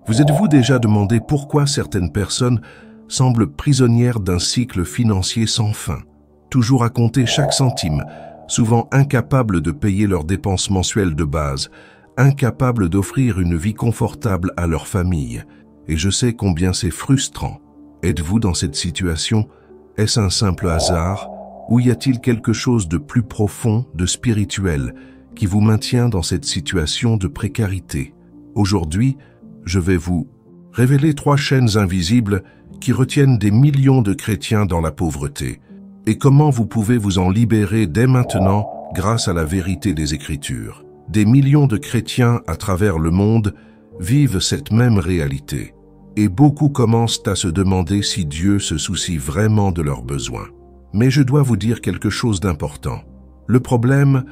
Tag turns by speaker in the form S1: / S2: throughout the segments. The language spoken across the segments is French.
S1: Vous êtes-vous déjà demandé pourquoi certaines personnes semblent prisonnières d'un cycle financier sans fin, toujours à compter chaque centime, souvent incapables de payer leurs dépenses mensuelles de base, incapables d'offrir une vie confortable à leur famille? Et je sais combien c'est frustrant. Êtes-vous dans cette situation? Est-ce un simple hasard? Ou y a-t-il quelque chose de plus profond, de spirituel, qui vous maintient dans cette situation de précarité? Aujourd'hui, je vais vous révéler 3 chaînes invisibles qui retiennent des millions de chrétiens dans la pauvreté, et comment vous pouvez vous en libérer dès maintenant grâce à la vérité des Écritures. Des millions de chrétiens à travers le monde vivent cette même réalité, et beaucoup commencent à se demander si Dieu se soucie vraiment de leurs besoins. Mais je dois vous dire quelque chose d'important. Le problème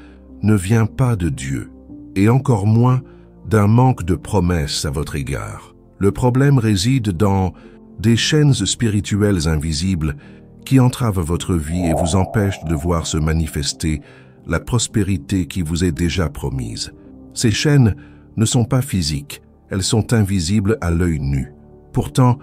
S1: ne vient pas de Dieu, et encore moins d'un manque de promesses à votre égard. Le problème réside dans des chaînes spirituelles invisibles qui entravent votre vie et vous empêchent de voir se manifester la prospérité qui vous est déjà promise. Ces chaînes ne sont pas physiques, elles sont invisibles à l'œil nu. Pourtant,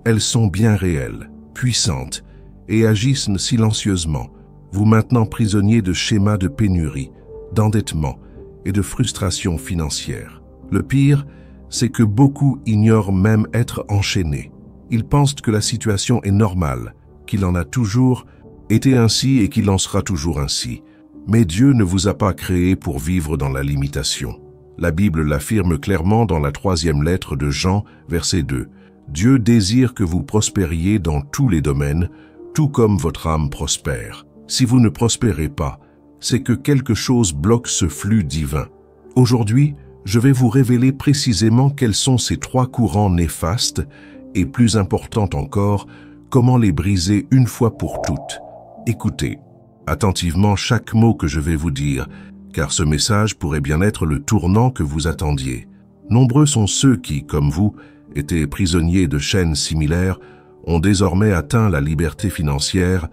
S1: elles sont bien réelles, puissantes et agissent silencieusement, vous maintenant prisonnier de schémas de pénurie, d'endettement et de frustration financière. Le pire, c'est que beaucoup ignorent même être enchaînés. Ils pensent que la situation est normale, qu'il en a toujours été ainsi et qu'il en sera toujours ainsi. Mais Dieu ne vous a pas créé pour vivre dans la limitation. La Bible l'affirme clairement dans la 3e lettre de Jean, verset 2. Dieu désire que vous prospériez dans tous les domaines, tout comme votre âme prospère. Si vous ne prospérez pas, c'est que quelque chose bloque ce flux divin. Aujourd'hui, je vais vous révéler précisément quels sont ces 3 courants néfastes et, plus important encore, comment les briser une fois pour toutes. Écoutez attentivement chaque mot que je vais vous dire, car ce message pourrait bien être le tournant que vous attendiez. Nombreux sont ceux qui, comme vous, étaient prisonniers de chaînes similaires, ont désormais atteint la liberté financière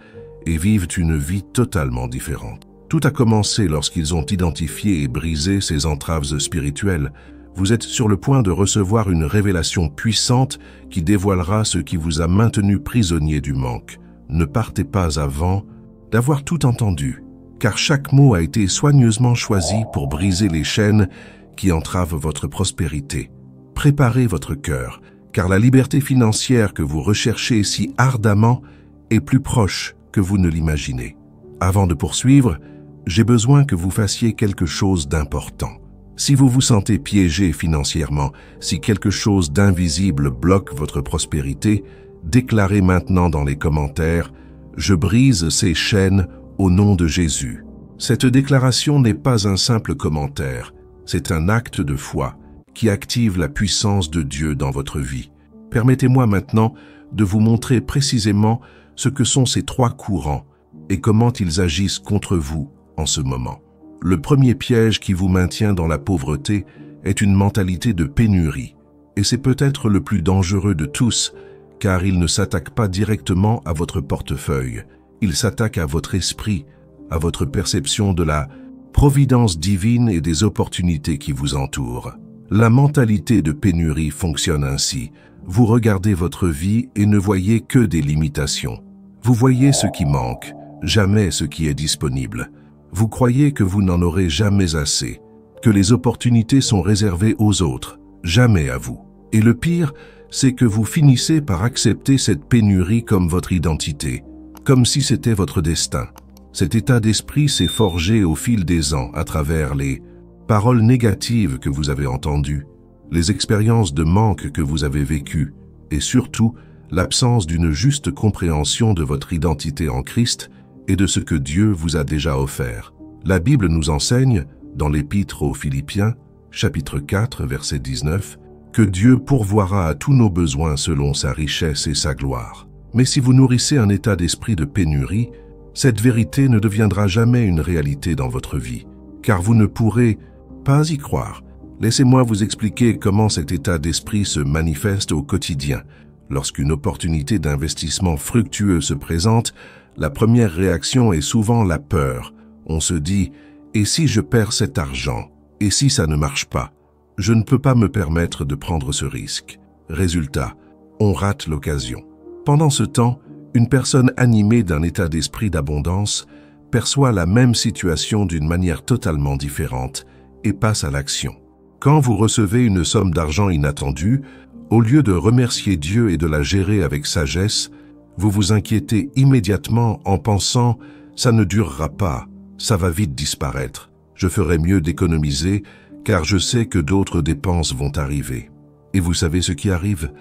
S1: et vivent une vie totalement différente. Tout a commencé lorsqu'ils ont identifié et brisé ces entraves spirituelles. Vous êtes sur le point de recevoir une révélation puissante qui dévoilera ce qui vous a maintenu prisonnier du manque. Ne partez pas avant d'avoir tout entendu, car chaque mot a été soigneusement choisi pour briser les chaînes qui entravent votre prospérité. Préparez votre cœur, car la liberté financière que vous recherchez si ardemment est plus proche que vous ne l'imaginez. Avant de poursuivre, j'ai besoin que vous fassiez quelque chose d'important. Si vous vous sentez piégé financièrement, si quelque chose d'invisible bloque votre prospérité, déclarez maintenant dans les commentaires « Je brise ces chaînes au nom de Jésus ». Cette déclaration n'est pas un simple commentaire, c'est un acte de foi qui active la puissance de Dieu dans votre vie. Permettez-moi maintenant de vous montrer précisément ce que sont ces 3 courants et comment ils agissent contre vous en ce moment. Le premier piège qui vous maintient dans la pauvreté est une mentalité de pénurie, et c'est peut-être le plus dangereux de tous, car il ne s'attaque pas directement à votre portefeuille, il s'attaque à votre esprit, à votre perception de la providence divine et des opportunités qui vous entourent. La mentalité de pénurie fonctionne ainsi. Vous regardez votre vie et ne voyez que des limitations. Vous voyez ce qui manque, jamais ce qui est disponible. Vous croyez que vous n'en aurez jamais assez, que les opportunités sont réservées aux autres, jamais à vous. Et le pire, c'est que vous finissez par accepter cette pénurie comme votre identité, comme si c'était votre destin. Cet état d'esprit s'est forgé au fil des ans à travers les paroles négatives que vous avez entendues, les expériences de manque que vous avez vécues, et surtout l'absence d'une juste compréhension de votre identité en Christ et de ce que Dieu vous a déjà offert. La Bible nous enseigne, dans l'Épître aux Philippiens, chapitre 4, verset 19, que Dieu pourvoira à tous nos besoins selon sa richesse et sa gloire. Mais si vous nourrissez un état d'esprit de pénurie, cette vérité ne deviendra jamais une réalité dans votre vie, car vous ne pourrez pas y croire. Laissez-moi vous expliquer comment cet état d'esprit se manifeste au quotidien. Lorsqu'une opportunité d'investissement fructueux se présente, la première réaction est souvent la peur. On se dit « Et si je perds cet argent? Et si ça ne marche pas ?» Je ne peux pas me permettre de prendre ce risque. Résultat, on rate l'occasion. Pendant ce temps, une personne animée d'un état d'esprit d'abondance perçoit la même situation d'une manière totalement différente et passe à l'action. Quand vous recevez une somme d'argent inattendue, au lieu de remercier Dieu et de la gérer avec sagesse, vous vous inquiétez immédiatement en pensant « ça ne durera pas, ça va vite disparaître, je ferai mieux d'économiser car je sais que d'autres dépenses vont arriver. » Et vous savez ce qui arrive?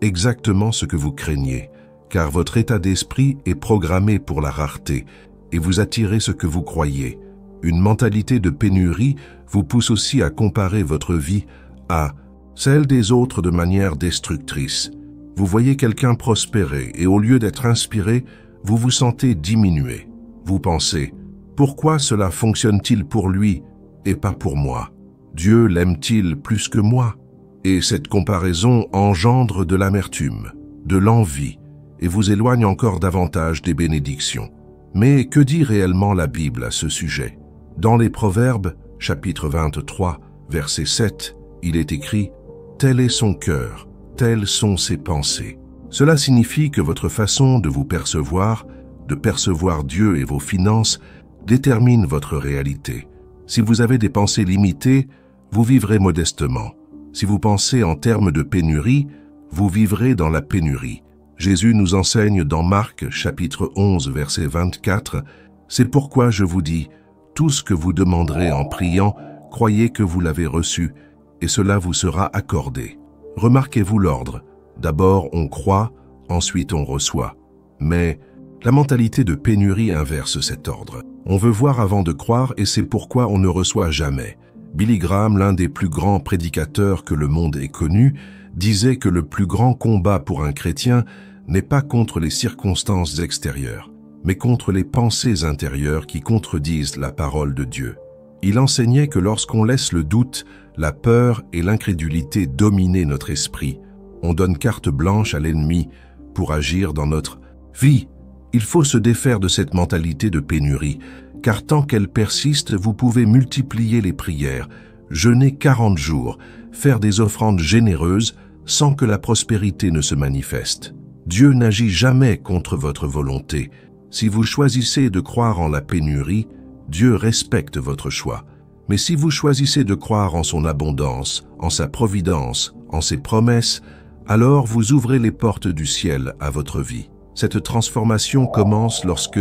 S1: Exactement ce que vous craignez, car votre état d'esprit est programmé pour la rareté et vous attirez ce que vous croyez. Une mentalité de pénurie vous pousse aussi à comparer votre vie à celle des autres de manière destructrice. Vous voyez quelqu'un prospérer et au lieu d'être inspiré, vous vous sentez diminué. Vous pensez « Pourquoi cela fonctionne-t-il pour lui et pas pour moi? Dieu l'aime-t-il plus que moi ?» Et cette comparaison engendre de l'amertume, de l'envie et vous éloigne encore davantage des bénédictions. Mais que dit réellement la Bible à ce sujet? Dans les Proverbes, chapitre 23, verset 7, il est écrit « Tel est son cœur, telles sont ses pensées ». Cela signifie que votre façon de vous percevoir, de percevoir Dieu et vos finances, détermine votre réalité. Si vous avez des pensées limitées, vous vivrez modestement. Si vous pensez en termes de pénurie, vous vivrez dans la pénurie. Jésus nous enseigne dans Marc, chapitre 11, verset 24, « C'est pourquoi je vous dis, tout ce que vous demanderez en priant, croyez que vous l'avez reçu, et cela vous sera accordé. » Remarquez-vous l'ordre. D'abord on croit, ensuite on reçoit. Mais la mentalité de pénurie inverse cet ordre. On veut voir avant de croire et c'est pourquoi on ne reçoit jamais. Billy Graham, l'un des plus grands prédicateurs que le monde ait connu, disait que le plus grand combat pour un chrétien n'est pas contre les circonstances extérieures, mais contre les pensées intérieures qui contredisent la parole de Dieu. Il enseignait que lorsqu'on laisse le doute, la peur et l'incrédulité dominer notre esprit, on donne carte blanche à l'ennemi pour agir dans notre vie. Il faut se défaire de cette mentalité de pénurie, car tant qu'elle persiste, vous pouvez multiplier les prières, jeûner 40 jours, faire des offrandes généreuses sans que la prospérité ne se manifeste. Dieu n'agit jamais contre votre volonté. Si vous choisissez de croire en la pénurie, Dieu respecte votre choix. Mais si vous choisissez de croire en son abondance, en sa providence, en ses promesses, alors vous ouvrez les portes du ciel à votre vie. Cette transformation commence lorsque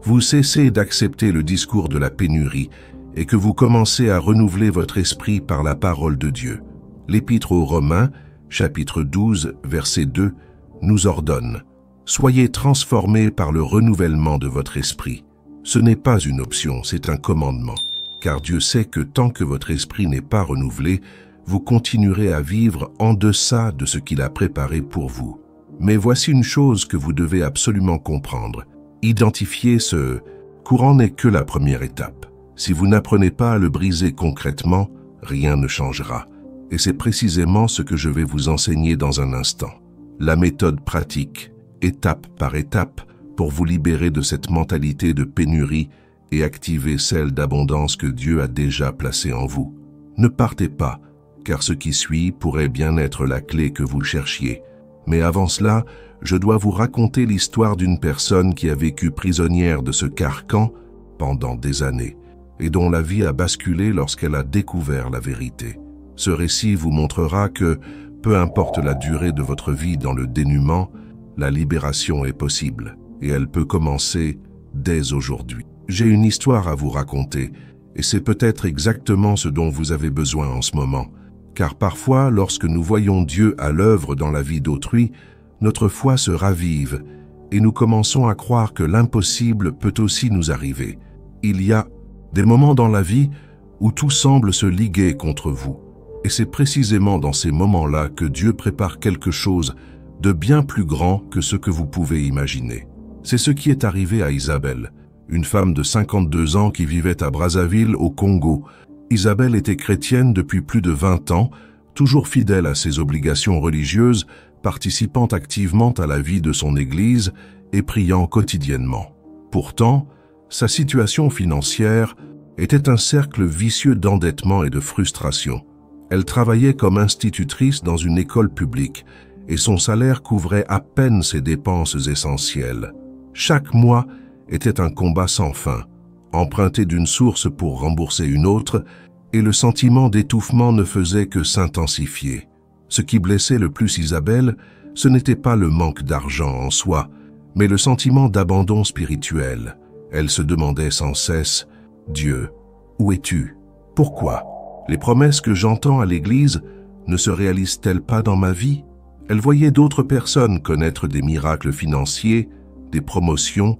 S1: vous cessez d'accepter le discours de la pénurie et que vous commencez à renouveler votre esprit par la parole de Dieu. L'Épître aux Romains, chapitre 12, verset 2, nous ordonne « Soyez transformés par le renouvellement de votre esprit. » Ce n'est pas une option, c'est un commandement. Car Dieu sait que tant que votre esprit n'est pas renouvelé, vous continuerez à vivre en deçà de ce qu'il a préparé pour vous. Mais voici une chose que vous devez absolument comprendre. Identifier ce courant n'est que la première étape. Si vous n'apprenez pas à le briser concrètement, rien ne changera. Et c'est précisément ce que je vais vous enseigner dans un instant. La méthode pratique, étape par étape, pour vous libérer de cette mentalité de pénurie et activer celle d'abondance que Dieu a déjà placée en vous. Ne partez pas, car ce qui suit pourrait bien être la clé que vous cherchiez. Mais avant cela, je dois vous raconter l'histoire d'une personne qui a vécu prisonnière de ce carcan pendant des années et dont la vie a basculé lorsqu'elle a découvert la vérité. Ce récit vous montrera que, peu importe la durée de votre vie dans le dénuement, la libération est possible et elle peut commencer dès aujourd'hui. J'ai une histoire à vous raconter et c'est peut-être exactement ce dont vous avez besoin en ce moment. Car parfois, lorsque nous voyons Dieu à l'œuvre dans la vie d'autrui, notre foi se ravive et nous commençons à croire que l'impossible peut aussi nous arriver. Il y a des moments dans la vie où tout semble se liguer contre vous. Et c'est précisément dans ces moments-là que Dieu prépare quelque chose de bien plus grand que ce que vous pouvez imaginer. C'est ce qui est arrivé à Isabelle, une femme de 52 ans qui vivait à Brazzaville, au Congo. Isabelle était chrétienne depuis plus de 20 ans, toujours fidèle à ses obligations religieuses, participant activement à la vie de son Église et priant quotidiennement. Pourtant, sa situation financière était un cercle vicieux d'endettement et de frustration. Elle travaillait comme institutrice dans une école publique et son salaire couvrait à peine ses dépenses essentielles. Chaque mois était un combat sans fin, emprunter d'une source pour rembourser une autre, et le sentiment d'étouffement ne faisait que s'intensifier. Ce qui blessait le plus Isabelle, ce n'était pas le manque d'argent en soi, mais le sentiment d'abandon spirituel. Elle se demandait sans cesse « Dieu, où es-tu? Pourquoi? Les promesses que j'entends à l'église ne se réalisent-elles pas dans ma vie ?» Elle voyait d'autres personnes connaître des miracles financiers, des promotions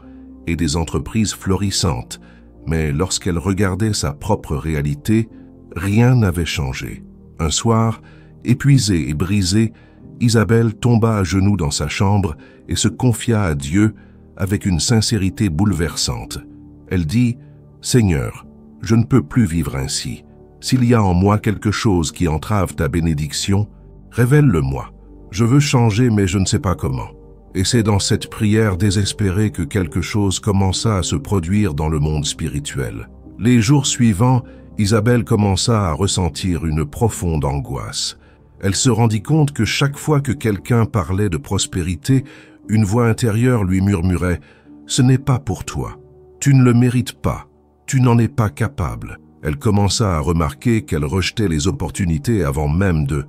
S1: et des entreprises florissantes, mais lorsqu'elle regardait sa propre réalité, rien n'avait changé. Un soir, épuisée et brisée, Isabelle tomba à genoux dans sa chambre et se confia à Dieu avec une sincérité bouleversante. Elle dit « Seigneur, je ne peux plus vivre ainsi. S'il y a en moi quelque chose qui entrave ta bénédiction, révèle-le-moi. Je veux changer, mais je ne sais pas comment. » Et c'est dans cette prière désespérée que quelque chose commença à se produire dans le monde spirituel. Les jours suivants, Isabelle commença à ressentir une profonde angoisse. Elle se rendit compte que chaque fois que quelqu'un parlait de prospérité, une voix intérieure lui murmurait « Ce n'est pas pour toi. Tu ne le mérites pas. Tu n'en es pas capable. » Elle commença à remarquer qu'elle rejetait les opportunités avant même de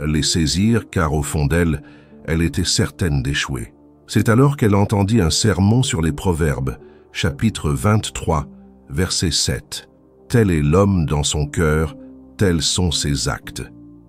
S1: les saisir, car au fond d'elle, elle était certaine d'échouer. C'est alors qu'elle entendit un sermon sur les Proverbes, chapitre 23, verset 7. « Tel est l'homme dans son cœur, tels sont ses actes. »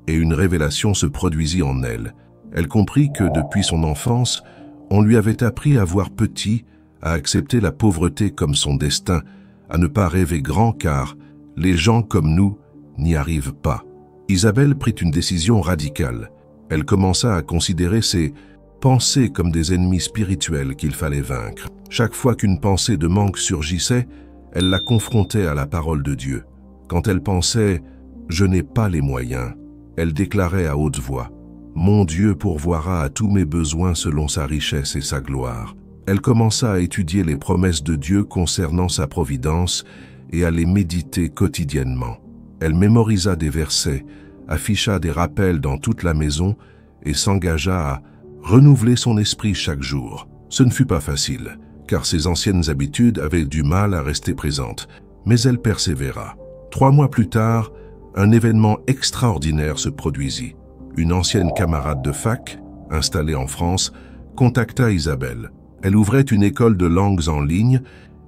S1: Et une révélation se produisit en elle. Elle comprit que depuis son enfance, on lui avait appris à voir petit, à accepter la pauvreté comme son destin, à ne pas rêver grand car les gens comme nous n'y arrivent pas. Isabelle prit une décision radicale. Elle commença à considérer ses pensées comme des ennemis spirituels qu'il fallait vaincre. Chaque fois qu'une pensée de manque surgissait, elle la confrontait à la parole de Dieu. Quand elle pensait « Je n'ai pas les moyens », elle déclarait à haute voix « Mon Dieu pourvoira à tous mes besoins selon sa richesse et sa gloire ». Elle commença à étudier les promesses de Dieu concernant sa providence et à les méditer quotidiennement. Elle mémorisa des versets, afficha des rappels dans toute la maison et s'engagea à renouveler son esprit chaque jour. Ce ne fut pas facile, car ses anciennes habitudes avaient du mal à rester présentes, mais elle persévéra. 3 mois plus tard, un événement extraordinaire se produisit. Une ancienne camarade de fac, installée en France, contacta Isabelle. Elle ouvrait une école de langues en ligne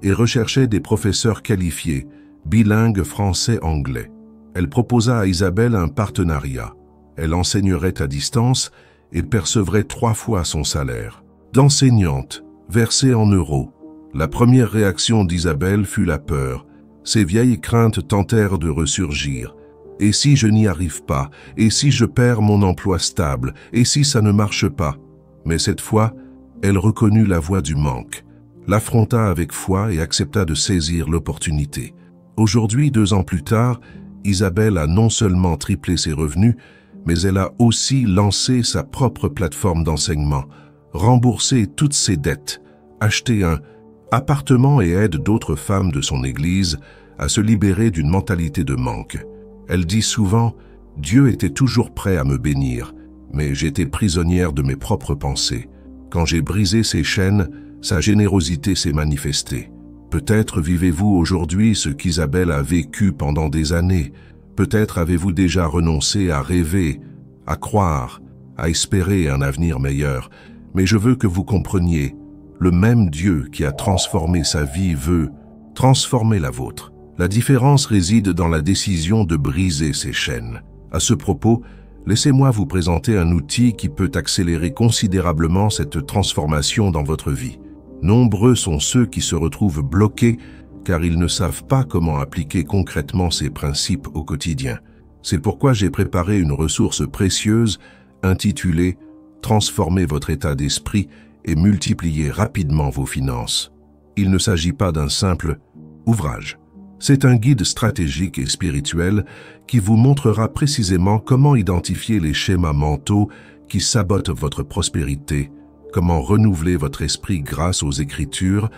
S1: et recherchait des professeurs qualifiés, bilingues français-anglais. Elle proposa à Isabelle un partenariat. Elle enseignerait à distance et percevrait 3 fois son salaire. D'enseignante, versée en euros. La première réaction d'Isabelle fut la peur. Ses vieilles craintes tentèrent de ressurgir. Et si je n'y arrive pas? Et si je perds mon emploi stable? Et si ça ne marche pas? Mais cette fois, elle reconnut la voix du manque, l'affronta avec foi et accepta de saisir l'opportunité. Aujourd'hui, 2 ans plus tard, Isabelle a non seulement triplé ses revenus, mais elle a aussi lancé sa propre plateforme d'enseignement, remboursé toutes ses dettes, acheté un appartement et aide d'autres femmes de son église à se libérer d'une mentalité de manque. Elle dit souvent « Dieu était toujours prêt à me bénir, mais j'étais prisonnière de mes propres pensées. Quand j'ai brisé ses chaînes, sa générosité s'est manifestée. Peut-être vivez-vous aujourd'hui ce qu'Isabelle a vécu pendant des années. Peut-être avez-vous déjà renoncé à rêver, à croire, à espérer un avenir meilleur. Mais je veux que vous compreniez, le même Dieu qui a transformé sa vie veut transformer la vôtre. La différence réside dans la décision de briser ces chaînes. À ce propos, laissez-moi vous présenter un outil qui peut accélérer considérablement cette transformation dans votre vie. Nombreux sont ceux qui se retrouvent bloqués car ils ne savent pas comment appliquer concrètement ces principes au quotidien. C'est pourquoi j'ai préparé une ressource précieuse intitulée « Transformez votre état d'esprit et multipliez rapidement vos finances ». Il ne s'agit pas d'un simple ouvrage. C'est un guide stratégique et spirituel qui vous montrera précisément comment identifier les schémas mentaux qui sabotent votre prospérité, comment renouveler votre esprit grâce aux Écritures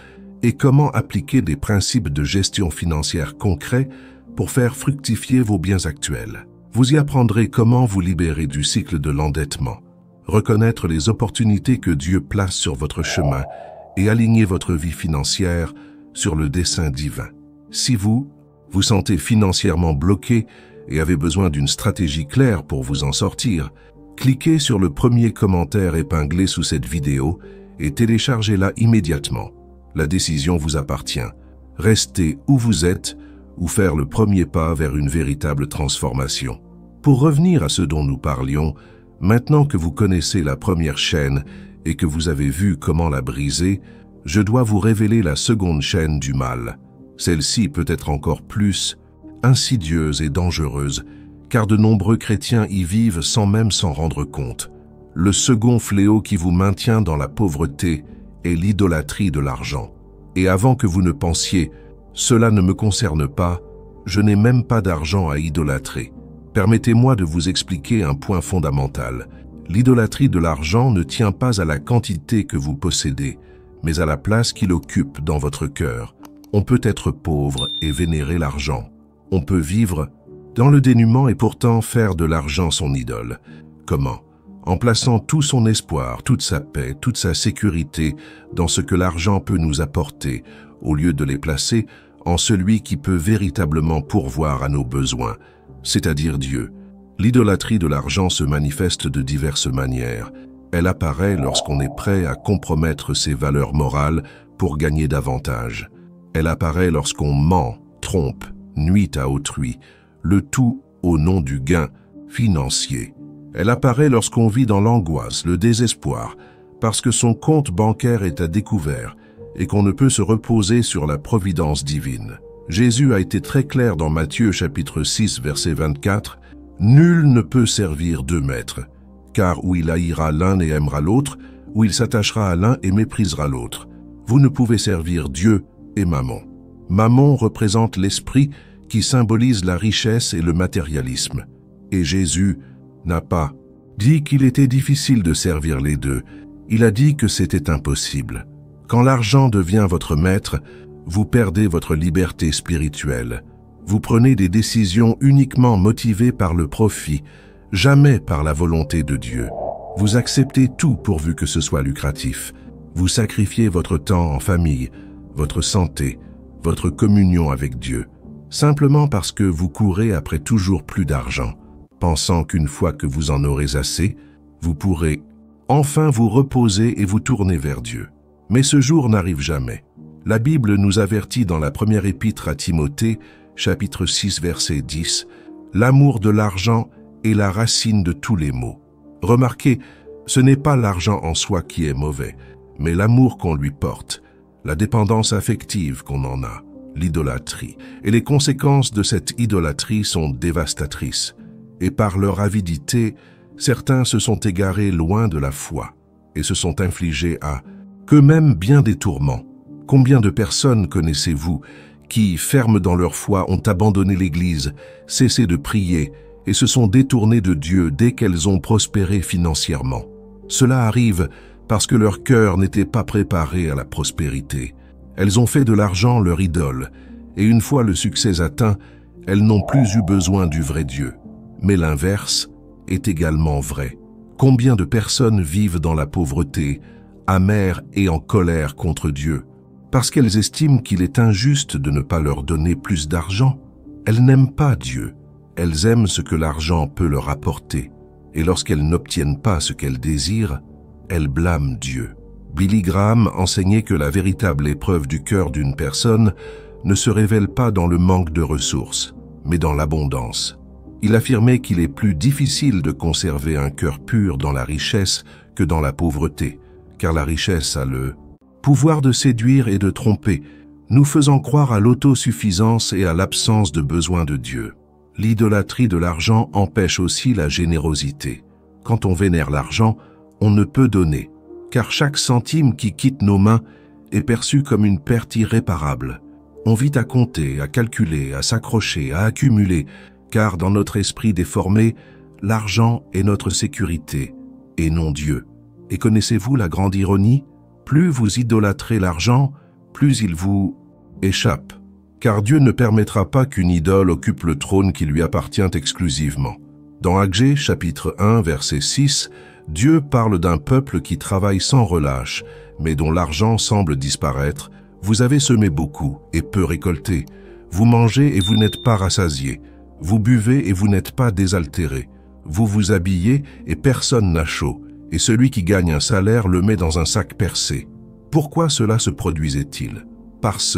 S1: et comment appliquer des principes de gestion financière concrets pour faire fructifier vos biens actuels. Vous y apprendrez comment vous libérer du cycle de l'endettement, reconnaître les opportunités que Dieu place sur votre chemin et aligner votre vie financière sur le dessein divin. Si vous vous sentez financièrement bloqué et avez besoin d'une stratégie claire pour vous en sortir, cliquez sur le premier commentaire épinglé sous cette vidéo et téléchargez-la immédiatement. La décision vous appartient. Restez où vous êtes ou faire le premier pas vers une véritable transformation. Pour revenir à ce dont nous parlions, maintenant que vous connaissez la première chaîne et que vous avez vu comment la briser, je dois vous révéler la seconde chaîne du mal. Celle-ci peut être encore plus insidieuse et dangereuse, car de nombreux chrétiens y vivent sans même s'en rendre compte. Le second fléau qui vous maintient dans la pauvreté est l'idolâtrie de l'argent. Et avant que vous ne pensiez « cela ne me concerne pas, je n'ai même pas d'argent à idolâtrer », permettez-moi de vous expliquer un point fondamental. L'idolâtrie de l'argent ne tient pas à la quantité que vous possédez, mais à la place qu'il occupe dans votre cœur. On peut être pauvre et vénérer l'argent. On peut vivre dans le dénuement et pourtant faire de l'argent son idole. Comment? En plaçant tout son espoir, toute sa paix, toute sa sécurité dans ce que l'argent peut nous apporter, au lieu de les placer en celui qui peut véritablement pourvoir à nos besoins, c'est-à-dire Dieu. L'idolâtrie de l'argent se manifeste de diverses manières. Elle apparaît lorsqu'on est prêt à compromettre ses valeurs morales pour gagner davantage. Elle apparaît lorsqu'on ment, trompe, nuit à autrui, le tout au nom du gain financier. Elle apparaît lorsqu'on vit dans l'angoisse, le désespoir, parce que son compte bancaire est à découvert et qu'on ne peut se reposer sur la providence divine. Jésus a été très clair dans Matthieu chapitre 6, verset 24, « Nul ne peut servir deux maîtres, car ou il haïra l'un et aimera l'autre, ou il s'attachera à l'un et méprisera l'autre. Vous ne pouvez servir Dieu et Mammon. » Mammon représente l'esprit qui symbolise la richesse et le matérialisme. Et Jésus n'a pas dit qu'il était difficile de servir les deux. Il a dit que c'était impossible. Quand l'argent devient votre maître, vous perdez votre liberté spirituelle. Vous prenez des décisions uniquement motivées par le profit, jamais par la volonté de Dieu. Vous acceptez tout pourvu que ce soit lucratif. Vous sacrifiez votre temps en famille, votre santé, votre communion avec Dieu, simplement parce que vous courez après toujours plus d'argent, pensant qu'une fois que vous en aurez assez, vous pourrez enfin vous reposer et vous tourner vers Dieu. Mais ce jour n'arrive jamais. La Bible nous avertit dans la première épître à Timothée, chapitre 6, verset 10, « L'amour de l'argent est la racine de tous les maux. » Remarquez, ce n'est pas l'argent en soi qui est mauvais, mais l'amour qu'on lui porte, la dépendance affective qu'on en a, l'idolâtrie. Et les conséquences de cette idolâtrie sont dévastatrices. Et par leur avidité, certains se sont égarés loin de la foi et se sont infligés à qu'eux-mêmes bien des tourments. Combien de personnes connaissez-vous qui, fermes dans leur foi, ont abandonné l'Église, cessé de prier et se sont détournées de Dieu dès qu'elles ont prospéré financièrement? Cela arrive parce que leur cœur n'était pas préparé à la prospérité. Elles ont fait de l'argent leur idole, et une fois le succès atteint, elles n'ont plus eu besoin du vrai Dieu. Mais l'inverse est également vrai. Combien de personnes vivent dans la pauvreté, amères et en colère contre Dieu, parce qu'elles estiment qu'il est injuste de ne pas leur donner plus d'argent? Elles n'aiment pas Dieu, elles aiment ce que l'argent peut leur apporter, et lorsqu'elles n'obtiennent pas ce qu'elles désirent, elles blâment Dieu. Billy Graham enseignait que la véritable épreuve du cœur d'une personne ne se révèle pas dans le manque de ressources, mais dans l'abondance. Il affirmait qu'il est plus difficile de conserver un cœur pur dans la richesse que dans la pauvreté, car la richesse a le pouvoir de séduire et de tromper, nous faisant croire à l'autosuffisance et à l'absence de besoin de Dieu. L'idolâtrie de l'argent empêche aussi la générosité. Quand on vénère l'argent, on ne peut donner, car chaque centime qui quitte nos mains est perçu comme une perte irréparable. On vit à compter, à calculer, à s'accrocher, à accumuler, car dans notre esprit déformé, l'argent est notre sécurité, et non Dieu. Et connaissez-vous la grande ironie? Plus vous idolâtrez l'argent, plus il vous échappe. car Dieu ne permettra pas qu'une idole occupe le trône qui lui appartient exclusivement. Dans Agé, chapitre 1, verset 6, Dieu parle d'un peuple qui travaille sans relâche, mais dont l'argent semble disparaître. Vous avez semé beaucoup et peu récolté. Vous mangez et vous n'êtes pas rassasiés. Vous buvez et vous n'êtes pas désaltérés. Vous vous habillez et personne n'a chaud. Et celui qui gagne un salaire le met dans un sac percé. Pourquoi cela se produisait-il? Parce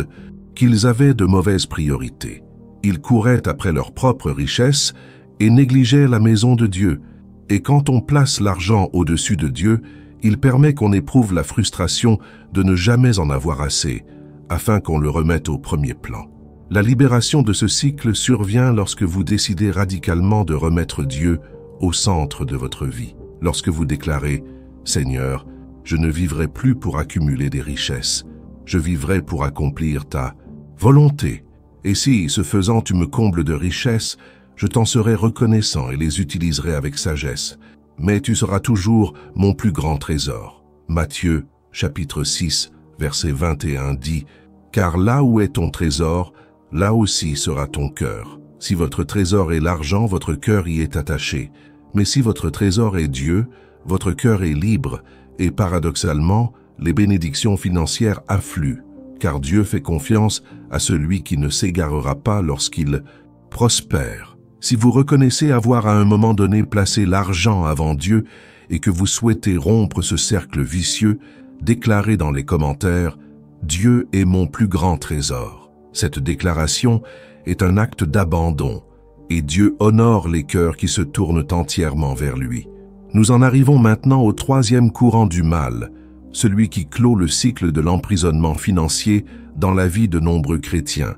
S1: qu'ils avaient de mauvaises priorités. Ils couraient après leur propre richesse et négligeaient la maison de Dieu. Et quand on place l'argent au-dessus de Dieu, il permet qu'on éprouve la frustration de ne jamais en avoir assez, afin qu'on le remette au premier plan. La libération de ce cycle survient lorsque vous décidez radicalement de remettre Dieu au centre de votre vie. Lorsque vous déclarez « Seigneur, je ne vivrai plus pour accumuler des richesses, je vivrai pour accomplir ta volonté. Et si, ce faisant, tu me combles de richesses, je t'en serai reconnaissant et les utiliserai avec sagesse. Mais tu seras toujours mon plus grand trésor. » Matthieu, chapitre 6, verset 21 dit « Car là où est ton trésor, là aussi sera ton cœur. Si votre trésor est l'argent, votre cœur y est attaché. Mais si votre trésor est Dieu, votre cœur est libre, et paradoxalement, les bénédictions financières affluent, car Dieu fait confiance à celui qui ne s'égarera pas lorsqu'il prospère. Si vous reconnaissez avoir à un moment donné placé l'argent avant Dieu et que vous souhaitez rompre ce cercle vicieux, déclarez dans les commentaires « Dieu est mon plus grand trésor ». Cette déclaration est un acte d'abandon, et Dieu honore les cœurs qui se tournent entièrement vers lui. Nous en arrivons maintenant au troisième courant du mal, celui qui clôt le cycle de l'emprisonnement financier dans la vie de nombreux chrétiens,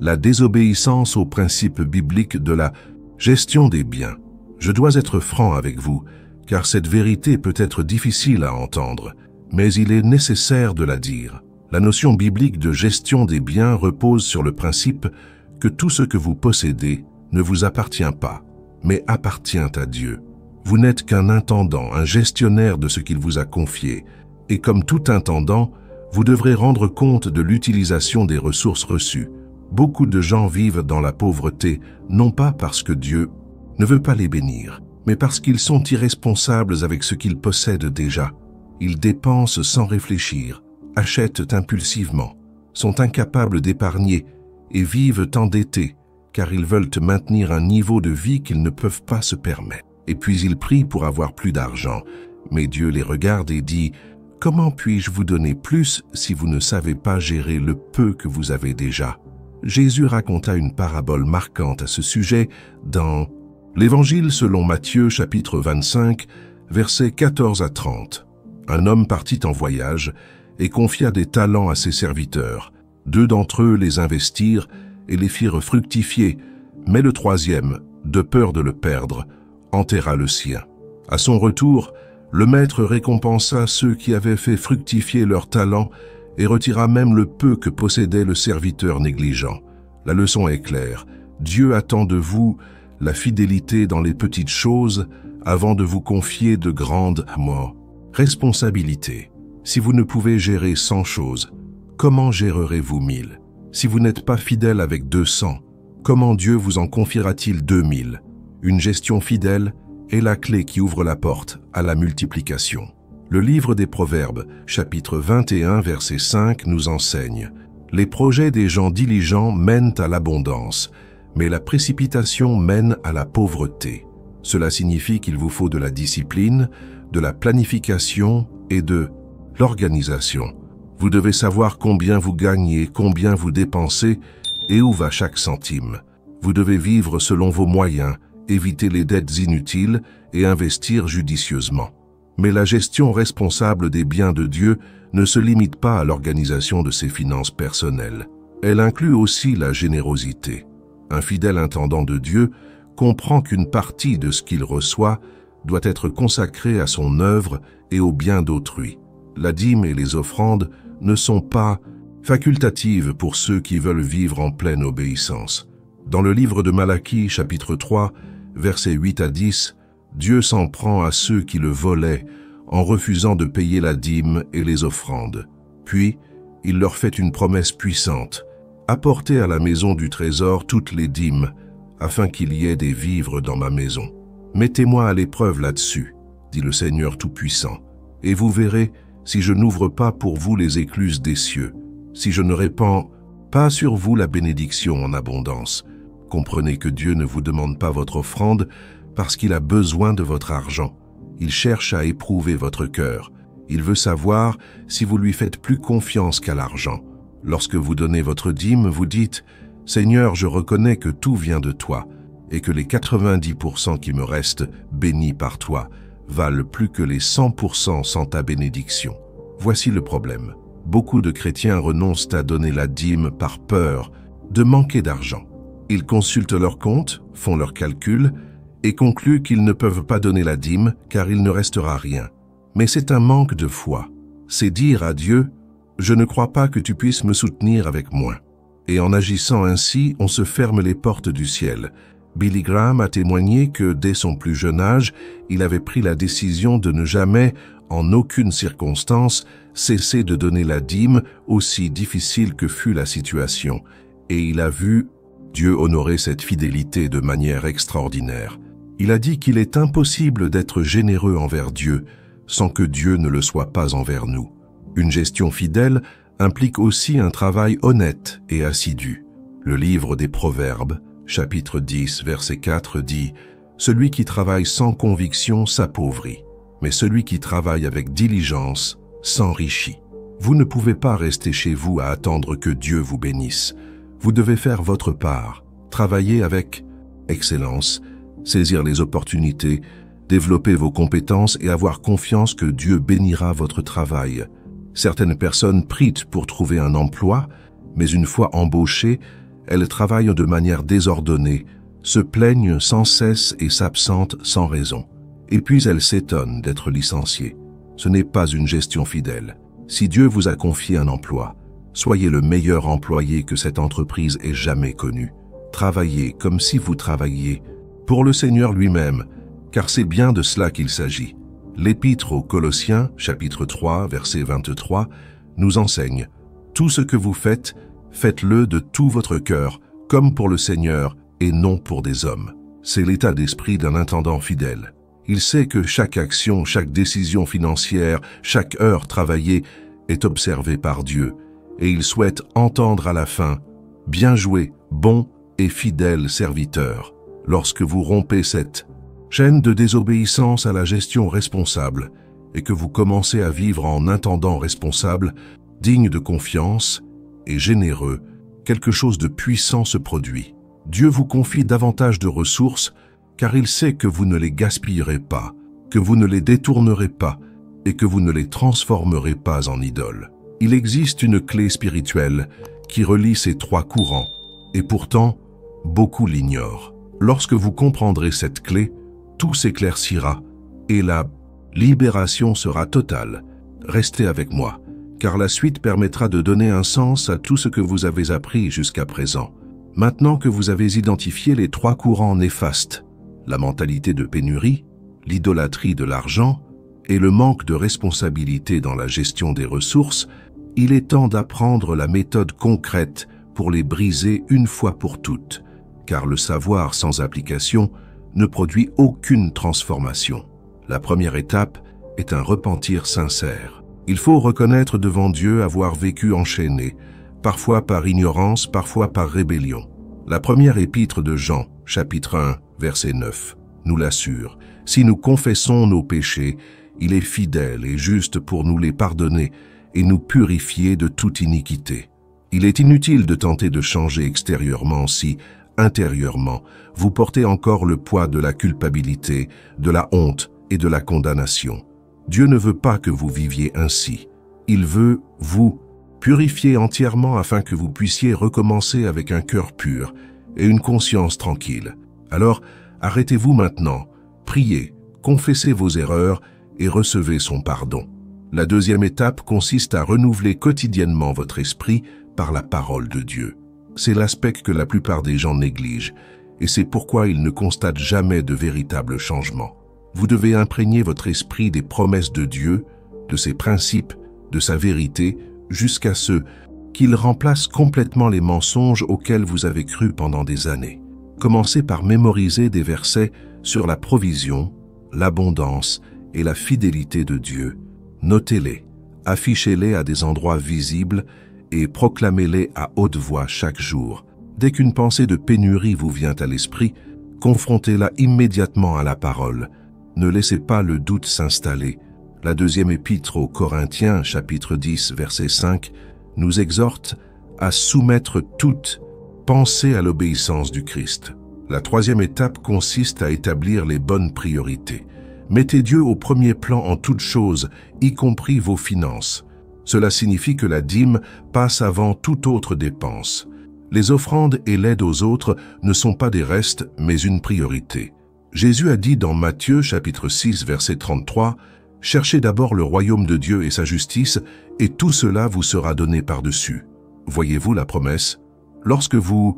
S1: la désobéissance aux principes bibliques de la gestion des biens. Je dois être franc avec vous, car cette vérité peut être difficile à entendre, mais il est nécessaire de la dire. La notion biblique de gestion des biens repose sur le principe que tout ce que vous possédez ne vous appartient pas, mais appartient à Dieu. Vous n'êtes qu'un intendant, un gestionnaire de ce qu'il vous a confié, et comme tout intendant, vous devrez rendre compte de l'utilisation des ressources reçues. Beaucoup de gens vivent dans la pauvreté, non pas parce que Dieu ne veut pas les bénir, mais parce qu'ils sont irresponsables avec ce qu'ils possèdent déjà. Ils dépensent sans réfléchir, achètent impulsivement, sont incapables d'épargner et vivent endettés, car ils veulent maintenir un niveau de vie qu'ils ne peuvent pas se permettre. Et puis ils prient pour avoir plus d'argent, mais Dieu les regarde et dit « Comment puis-je vous donner plus si vous ne savez pas gérer le peu que vous avez déjà ?» Jésus raconta une parabole marquante à ce sujet dans l'Évangile selon Matthieu, chapitre 25, versets 14 à 30. Un homme partit en voyage et confia des talents à ses serviteurs. 2 d'entre eux les investirent et les firent fructifier, mais le troisième, de peur de le perdre, enterra le sien. À son retour, le maître récompensa ceux qui avaient fait fructifier leurs talents et retira même le peu que possédait le serviteur négligent. La leçon est claire. Dieu attend de vous la fidélité dans les petites choses avant de vous confier de grandes responsabilités. Si vous ne pouvez gérer 100 choses, comment gérerez-vous 1000? Si vous n'êtes pas fidèle avec 200, comment Dieu vous en confiera-t-il 2000? Une gestion fidèle est la clé qui ouvre la porte à la multiplication. Le livre des Proverbes, chapitre 21, verset 5, nous enseigne « Les projets des gens diligents mènent à l'abondance, mais la précipitation mène à la pauvreté. Cela signifie qu'il vous faut de la discipline, de la planification et de l'organisation. Vous devez savoir combien vous gagnez, combien vous dépensez et où va chaque centime. Vous devez vivre selon vos moyens, éviter les dettes inutiles et investir judicieusement. Mais la gestion responsable des biens de Dieu ne se limite pas à l'organisation de ses finances personnelles. Elle inclut aussi la générosité. Un fidèle intendant de Dieu comprend qu'une partie de ce qu'il reçoit doit être consacrée à son œuvre et au bien d'autrui. La dîme et les offrandes ne sont pas facultatives pour ceux qui veulent vivre en pleine obéissance. Dans le livre de Malachie, chapitre 3, versets 8 à 10, Dieu s'en prend à ceux qui le volaient en refusant de payer la dîme et les offrandes. Puis, il leur fait une promesse puissante. Apportez à la maison du trésor toutes les dîmes, afin qu'il y ait des vivres dans ma maison. Mettez-moi à l'épreuve là-dessus, dit le Seigneur Tout-Puissant, et vous verrez si je n'ouvre pas pour vous les écluses des cieux, si je ne répands pas sur vous la bénédiction en abondance. Comprenez que Dieu ne vous demande pas votre offrande parce qu'il a besoin de votre argent. Il cherche à éprouver votre cœur. Il veut savoir si vous lui faites plus confiance qu'à l'argent. Lorsque vous donnez votre dîme, vous dites « Seigneur, je reconnais que tout vient de toi et que les 90% qui me restent, bénis par toi, valent plus que les 100% sans ta bénédiction. » Voici le problème. Beaucoup de chrétiens renoncent à donner la dîme par peur de manquer d'argent. Ils consultent leurs comptes, font leurs calculs et concluent qu'ils ne peuvent pas donner la dîme car il ne restera rien. Mais c'est un manque de foi. C'est dire à Dieu « Je ne crois pas que tu puisses me soutenir avec moins ». Et en agissant ainsi, on se ferme les portes du ciel. Billy Graham a témoigné que dès son plus jeune âge, il avait pris la décision de ne jamais, en aucune circonstance, cesser de donner la dîme, aussi difficile que fût la situation. Et il a vu Dieu honorer cette fidélité de manière extraordinaire. Il a dit qu'il est impossible d'être généreux envers Dieu sans que Dieu ne le soit pas envers nous. Une gestion fidèle implique aussi un travail honnête et assidu. Le livre des Proverbes, chapitre 10, verset 4 dit « Celui qui travaille sans conviction s'appauvrit, mais celui qui travaille avec diligence s'enrichit. » Vous ne pouvez pas rester chez vous à attendre que Dieu vous bénisse. Vous devez faire votre part, travailler avec excellence, saisir les opportunités, développer vos compétences et avoir confiance que Dieu bénira votre travail. Certaines personnes prient pour trouver un emploi, mais une fois embauchées, elles travaillent de manière désordonnée, se plaignent sans cesse et s'absentent sans raison. Et puis elles s'étonnent d'être licenciées. Ce n'est pas une gestion fidèle. Si Dieu vous a confié un emploi, soyez le meilleur employé que cette entreprise ait jamais connu. Travaillez comme si vous travailliez pour le Seigneur lui-même, car c'est bien de cela qu'il s'agit. L'Épître aux Colossiens, chapitre 3, verset 23, nous enseigne « Tout ce que vous faites, faites-le de tout votre cœur, comme pour le Seigneur et non pour des hommes. » C'est l'état d'esprit d'un intendant fidèle. Il sait que chaque action, chaque décision financière, chaque heure travaillée est observée par Dieu, et il souhaite entendre à la fin « Bien joué, bon et fidèle serviteur ». Lorsque vous rompez cette chaîne de désobéissance à la gestion responsable et que vous commencez à vivre en intendant responsable, digne de confiance et généreux, quelque chose de puissant se produit. Dieu vous confie davantage de ressources car il sait que vous ne les gaspillerez pas, que vous ne les détournerez pas et que vous ne les transformerez pas en idoles. Il existe une clé spirituelle qui relie ces trois courants et pourtant, beaucoup l'ignorent. Lorsque vous comprendrez cette clé, tout s'éclaircira et la libération sera totale. Restez avec moi, car la suite permettra de donner un sens à tout ce que vous avez appris jusqu'à présent. Maintenant que vous avez identifié les trois courants néfastes, la mentalité de pénurie, l'idolâtrie de l'argent et le manque de responsabilité dans la gestion des ressources, il est temps d'apprendre la méthode concrète pour les briser une fois pour toutes, car le savoir sans application ne produit aucune transformation. La première étape est un repentir sincère. Il faut reconnaître devant Dieu avoir vécu enchaîné, parfois par ignorance, parfois par rébellion. La première épître de Jean, chapitre 1, verset 9, nous l'assure. Si nous confessons nos péchés, il est fidèle et juste pour nous les pardonner et nous purifier de toute iniquité. Il est inutile de tenter de changer extérieurement si, intérieurement, vous portez encore le poids de la culpabilité, de la honte et de la condamnation. Dieu ne veut pas que vous viviez ainsi. Il veut vous purifier entièrement afin que vous puissiez recommencer avec un cœur pur et une conscience tranquille. Alors, arrêtez-vous maintenant, priez, confessez vos erreurs et recevez son pardon. La deuxième étape consiste à renouveler quotidiennement votre esprit par la parole de Dieu. C'est l'aspect que la plupart des gens négligent, et c'est pourquoi ils ne constatent jamais de véritables changements. Vous devez imprégner votre esprit des promesses de Dieu, de ses principes, de sa vérité, jusqu'à ce qu'il remplace complètement les mensonges auxquels vous avez cru pendant des années. Commencez par mémoriser des versets sur la provision, l'abondance et la fidélité de Dieu. Notez-les, affichez-les à des endroits visibles et proclamez-les à haute voix chaque jour. Dès qu'une pensée de pénurie vous vient à l'esprit, confrontez-la immédiatement à la parole. Ne laissez pas le doute s'installer. La deuxième épître aux Corinthiens, chapitre 10, verset 5, nous exhorte à soumettre toute pensée à l'obéissance du Christ. La troisième étape consiste à établir les bonnes priorités. Mettez Dieu au premier plan en toutes choses, y compris vos finances. Cela signifie que la dîme passe avant toute autre dépense. Les offrandes et l'aide aux autres ne sont pas des restes, mais une priorité. Jésus a dit dans Matthieu, chapitre 6, verset 33, « Cherchez d'abord le royaume de Dieu et sa justice, et tout cela vous sera donné par-dessus. » Voyez-vous la promesse? Lorsque vous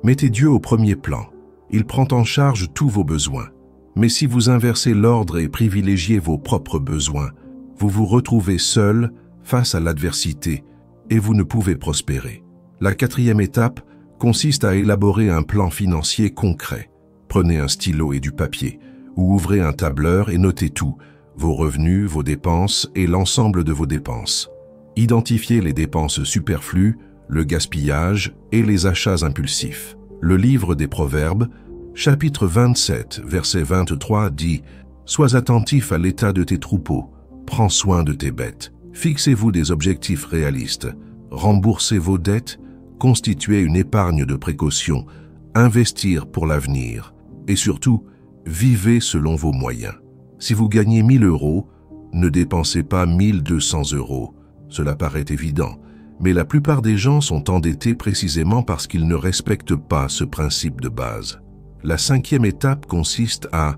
S1: mettez Dieu au premier plan, il prend en charge tous vos besoins. Mais si vous inversez l'ordre et privilégiez vos propres besoins, vous vous retrouvez seul face à l'adversité et vous ne pouvez prospérer. La quatrième étape consiste à élaborer un plan financier concret. Prenez un stylo et du papier, ou ouvrez un tableur et notez tout, vos revenus, vos dépenses et l'ensemble de vos dépenses. Identifiez les dépenses superflues, le gaspillage et les achats impulsifs. Le livre des Proverbes, chapitre 27, verset 23 dit « Sois attentif à l'état de tes troupeaux, prends soin de tes bêtes, fixez-vous des objectifs réalistes, remboursez vos dettes, constituez une épargne de précaution, investir pour l'avenir et surtout, vivez selon vos moyens. Si vous gagnez 1000 €, ne dépensez pas 1200 €. Cela paraît évident, mais la plupart des gens sont endettés précisément parce qu'ils ne respectent pas ce principe de base. La cinquième étape consiste à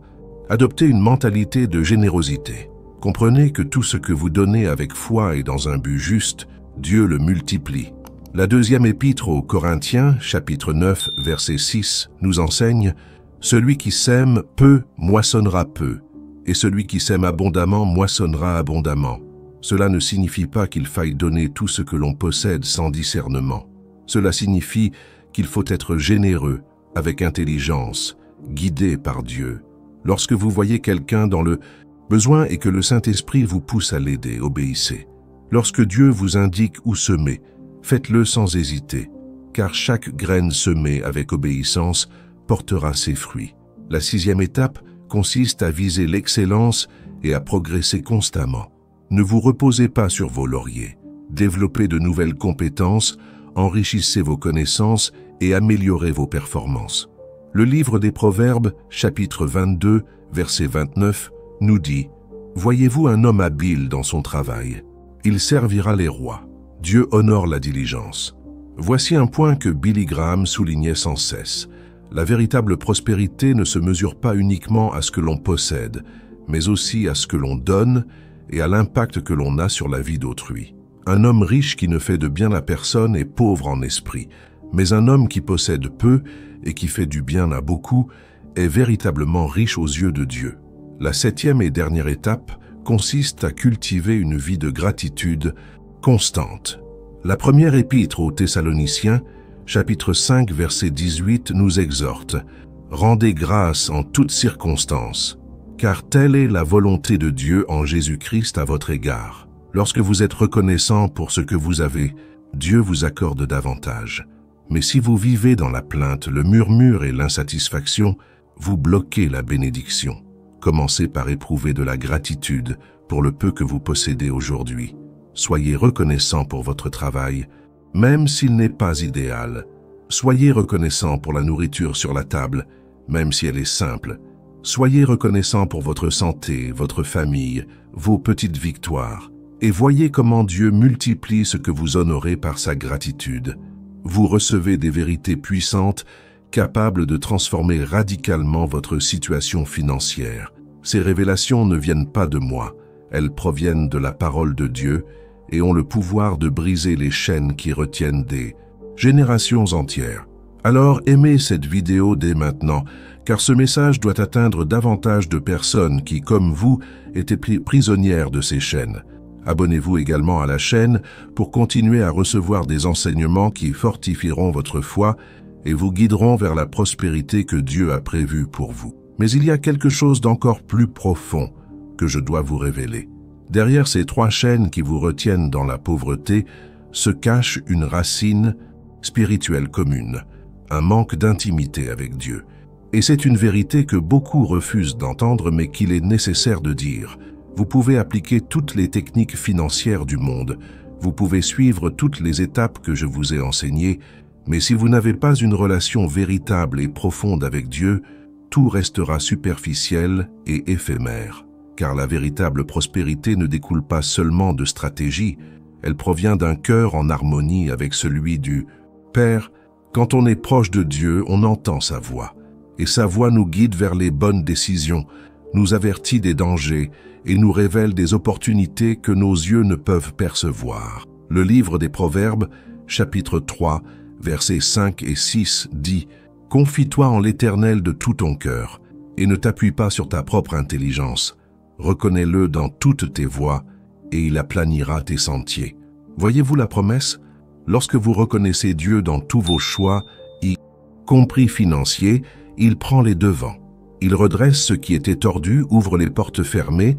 S1: adopter une mentalité de générosité. Comprenez que tout ce que vous donnez avec foi et dans un but juste, Dieu le multiplie. La deuxième épître aux Corinthiens, chapitre 9, verset 6, nous enseigne « Celui qui sème peu moissonnera peu, et celui qui sème abondamment moissonnera abondamment. » Cela ne signifie pas qu'il faille donner tout ce que l'on possède sans discernement. Cela signifie qu'il faut être généreux, avec intelligence, guidé par Dieu. Lorsque vous voyez quelqu'un dans le besoin et que le Saint-Esprit vous pousse à l'aider, obéissez. Lorsque Dieu vous indique où semer, faites-le sans hésiter, car chaque graine semée avec obéissance portera ses fruits. La sixième étape consiste à viser l'excellence et à progresser constamment. Ne vous reposez pas sur vos lauriers. Développez de nouvelles compétences, enrichissez vos connaissances et améliorez vos performances. Le livre des Proverbes, chapitre 22, verset 29, nous dit « Voyez-vous un homme habile dans son travail? Il servira les rois. Dieu honore la diligence. » Voici un point que Billy Graham soulignait sans cesse. La véritable prospérité ne se mesure pas uniquement à ce que l'on possède, mais aussi à ce que l'on donne et à l'impact que l'on a sur la vie d'autrui. Un homme riche qui ne fait de bien à personne est pauvre en esprit, mais un homme qui possède peu et qui fait du bien à beaucoup est véritablement riche aux yeux de Dieu. La septième et dernière étape consiste à cultiver une vie de gratitude constante. La première épître aux Thessaloniciens, chapitre 5, verset 18, nous exhorte « Rendez grâce en toutes circonstances, car telle est la volonté de Dieu en Jésus-Christ à votre égard. Lorsque vous êtes reconnaissant pour ce que vous avez, Dieu vous accorde davantage. Mais si vous vivez dans la plainte, le murmure et l'insatisfaction, vous bloquez la bénédiction. Commencez par éprouver de la gratitude pour le peu que vous possédez aujourd'hui. Soyez reconnaissant pour votre travail, même s'il n'est pas idéal. Soyez reconnaissant pour la nourriture sur la table, même si elle est simple. Soyez reconnaissant pour votre santé, votre famille, vos petites victoires, et voyez comment Dieu multiplie ce que vous honorez par sa gratitude. Vous recevez des vérités puissantes, capables de transformer radicalement votre situation financière. Ces révélations ne viennent pas de moi, elles proviennent de la parole de Dieu et ont le pouvoir de briser les chaînes qui retiennent des générations entières. Alors aimez cette vidéo dès maintenant, car ce message doit atteindre davantage de personnes qui, comme vous, étaient prisonnières de ces chaînes. Abonnez-vous également à la chaîne pour continuer à recevoir des enseignements qui fortifieront votre foi et vous guideront vers la prospérité que Dieu a prévue pour vous. Mais il y a quelque chose d'encore plus profond que je dois vous révéler. Derrière ces 3 chaînes qui vous retiennent dans la pauvreté se cache une racine spirituelle commune, un manque d'intimité avec Dieu. Et c'est une vérité que beaucoup refusent d'entendre, mais qu'il est nécessaire de dire. Vous pouvez appliquer toutes les techniques financières du monde, vous pouvez suivre toutes les étapes que je vous ai enseignées, mais si vous n'avez pas une relation véritable et profonde avec Dieu, tout restera superficiel et éphémère. Car la véritable prospérité ne découle pas seulement de stratégie, elle provient d'un cœur en harmonie avec celui du Père. Quand on est proche de Dieu, on entend sa voix, et sa voix nous guide vers les bonnes décisions, nous avertit des dangers et nous révèle des opportunités que nos yeux ne peuvent percevoir. Le livre des Proverbes, chapitre 3, versets 5 et 6 dit « Confie-toi en l'Éternel de tout ton cœur, et ne t'appuie pas sur ta propre intelligence. Reconnais-le dans toutes tes voies, et il aplanira tes sentiers. » Voyez-vous la promesse? Lorsque vous reconnaissez Dieu dans tous vos choix, y compris financiers, il prend les devants. Il redresse ce qui était tordu, ouvre les portes fermées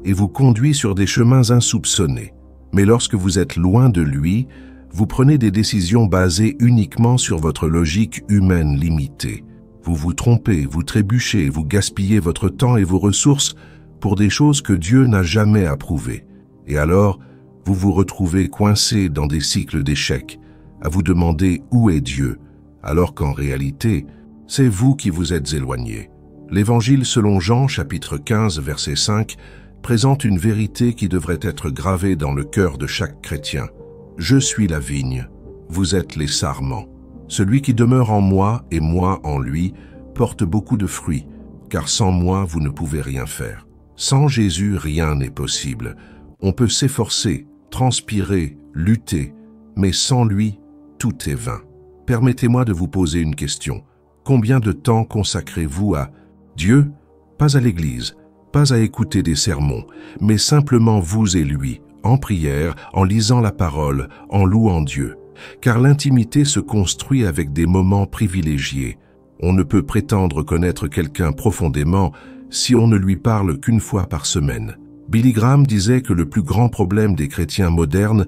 S1: et vous conduit sur des chemins insoupçonnés. Mais lorsque vous êtes loin de lui, vous prenez des décisions basées uniquement sur votre logique humaine limitée. Vous vous trompez, vous trébuchez, vous gaspillez votre temps et vos ressources pour des choses que Dieu n'a jamais approuvées. Et alors, vous vous retrouvez coincé dans des cycles d'échecs, à vous demander où est Dieu, alors qu'en réalité, c'est vous qui vous êtes éloigné. L'Évangile selon Jean, chapitre 15, verset 5, présente une vérité qui devrait être gravée dans le cœur de chaque chrétien. « Je suis la vigne, vous êtes les sarments. Celui qui demeure en moi et moi en lui porte beaucoup de fruits, car sans moi vous ne pouvez rien faire. Sans Jésus, rien n'est possible. On peut s'efforcer, transpirer, lutter, mais sans lui, tout est vain. » Permettez-moi de vous poser une question. Combien de temps consacrez-vous à Dieu? Pas à l'Église, pas à écouter des sermons, mais simplement vous et lui, en prière, en lisant la parole, en louant Dieu. Car l'intimité se construit avec des moments privilégiés. On ne peut prétendre connaître quelqu'un profondément si on ne lui parle qu'une fois par semaine. Billy Graham disait que le plus grand problème des chrétiens modernes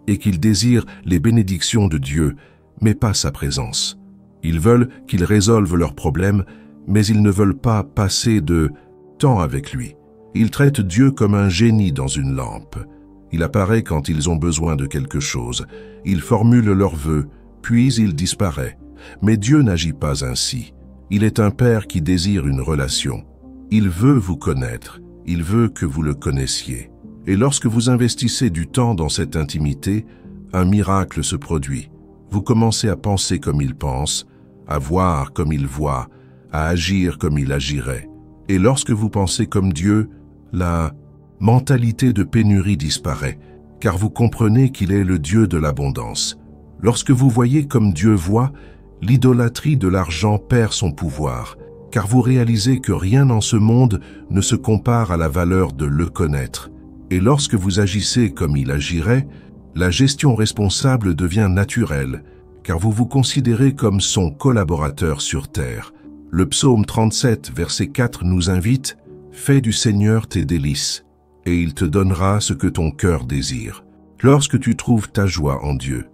S1: est qu'ils désirent les bénédictions de Dieu, mais pas sa présence. Ils veulent qu'il résolve leurs problèmes, mais ils ne veulent pas passer de temps avec lui. Ils traitent Dieu comme un génie dans une lampe. Il apparaît quand ils ont besoin de quelque chose. Ils formulent leurs vœux, puis il disparaît. Mais Dieu n'agit pas ainsi. Il est un Père qui désire une relation. Il veut vous connaître. Il veut que vous le connaissiez. Et lorsque vous investissez du temps dans cette intimité, un miracle se produit. Vous commencez à penser comme il pense, à voir comme il voit, à agir comme il agirait. Et lorsque vous pensez comme Dieu, la mentalité de pénurie disparaît, car vous comprenez qu'il est le Dieu de l'abondance. Lorsque vous voyez comme Dieu voit, l'idolâtrie de l'argent perd son pouvoir, car vous réalisez que rien en ce monde ne se compare à la valeur de le connaître. Et lorsque vous agissez comme il agirait, la gestion responsable devient naturelle, car vous vous considérez comme son collaborateur sur terre. Le psaume 37, verset 4 nous invite « Fais du Seigneur tes délices, et il te donnera ce que ton cœur désire. » Lorsque tu trouves ta joie en Dieu,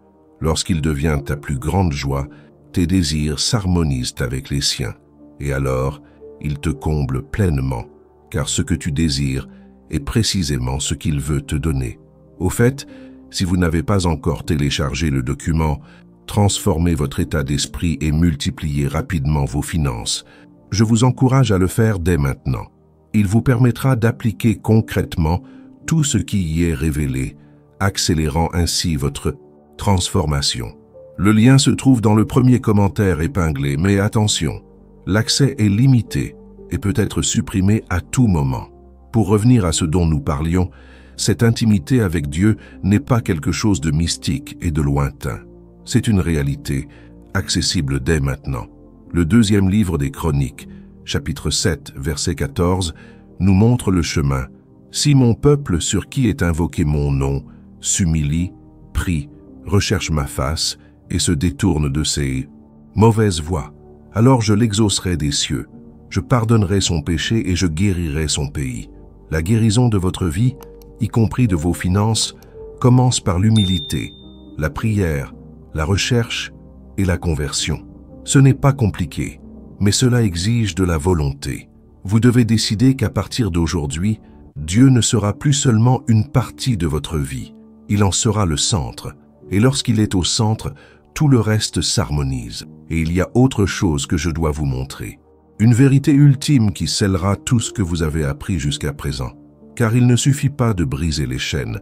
S1: lorsqu'il devient ta plus grande joie, tes désirs s'harmonisent avec les siens. Et alors, il te comble pleinement, car ce que tu désires est précisément ce qu'il veut te donner. Au fait, si vous n'avez pas encore téléchargé le document « Transformez votre état d'esprit et multipliez rapidement vos finances », je vous encourage à le faire dès maintenant. Il vous permettra d'appliquer concrètement tout ce qui y est révélé, accélérant ainsi votre transformation. Le lien se trouve dans le premier commentaire épinglé, mais attention, l'accès est limité et peut être supprimé à tout moment. Pour revenir à ce dont nous parlions, cette intimité avec Dieu n'est pas quelque chose de mystique et de lointain. C'est une réalité, accessible dès maintenant. Le deuxième livre des Chroniques, chapitre 7, verset 14, nous montre le chemin. Si mon peuple sur qui est invoqué mon nom s'humilie, prie, recherche ma face et se détourne de ses mauvaises voies, alors je l'exaucerai des cieux, je pardonnerai son péché et je guérirai son pays. La guérison de votre vie, y compris de vos finances, commence par l'humilité, la prière, la recherche et la conversion. Ce n'est pas compliqué, mais cela exige de la volonté. Vous devez décider qu'à partir d'aujourd'hui, Dieu ne sera plus seulement une partie de votre vie, il en sera le centre. Et lorsqu'il est au centre, tout le reste s'harmonise. Et il y a autre chose que je dois vous montrer. Une vérité ultime qui scellera tout ce que vous avez appris jusqu'à présent. Car il ne suffit pas de briser les chaînes,